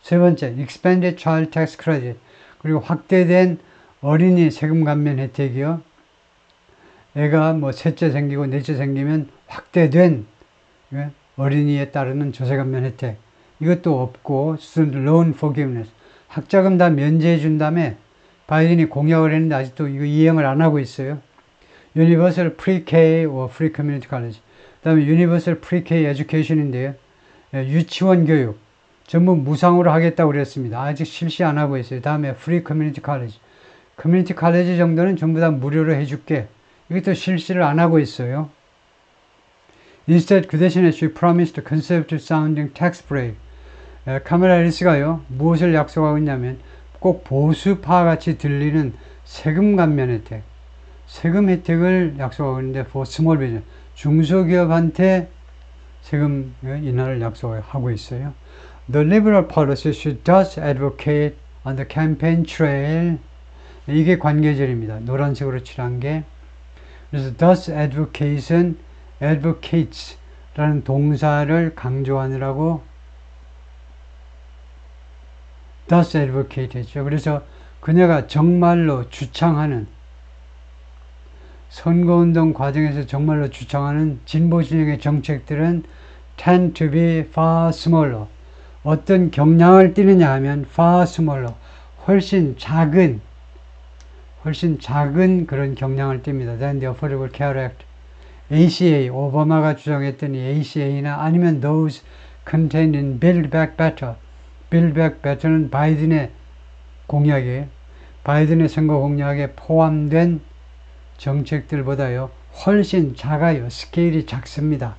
세 번째, expanded child tax credit 그리고 확대된 어린이 세금 감면 혜택이요. 애가 뭐 셋째 생기고 넷째 생기면 확대된 어린이에 따르는 조세 감면 혜택 이것도 없고 student loan forgiveness 학자금 다 면제해 준 다음에 바이든이 공약을 했는데 아직도 이거 이행을 안 하고 있어요. Universal Pre-K or Free Community College 그 다음에 Universal Pre-K Education인데요. 유치원 교육 전부 무상으로 하겠다고 그랬습니다. 아직 실시 안 하고 있어요. 다음에 Free Community College 커뮤니티 칼레지 정도는 전부 다 무료로 해줄게. 이것도 실시를 안 하고 있어요. Instead, 그 대신에 she promised a conservative sounding tax break. 카멜라 해리스가요, 무엇을 약속하고 있냐면 꼭 보수파 같이 들리는 세금 감면 혜택. 세금 혜택을 약속하고 있는데 for small business. 중소기업한테 세금 인하를 약속하고 있어요. The liberal policy she does advocate on the campaign trail. 이게 관계절입니다. 노란색으로 칠한 게. 그래서 thus advocate은 advocates라는 동사를 강조하느라고 thus advocate 했죠. 그래서 그녀가 정말로 주창하는 선거운동 과정에서 정말로 주창하는 진보 진영의 정책들은 tend to be far smaller. 어떤 경향을 띠느냐 하면 far smaller. 훨씬 작은 그런 경향을 띱니다. Than the Affordable Care Act. ACA, 오바마가 주장했던 이 ACA나 아니면 those contained in Build Back Better. Build Back Better는 바이든의 공약이에요. 바이든의 선거 공약에 포함된 정책들보다요 훨씬 작아요. 스케일이 작습니다.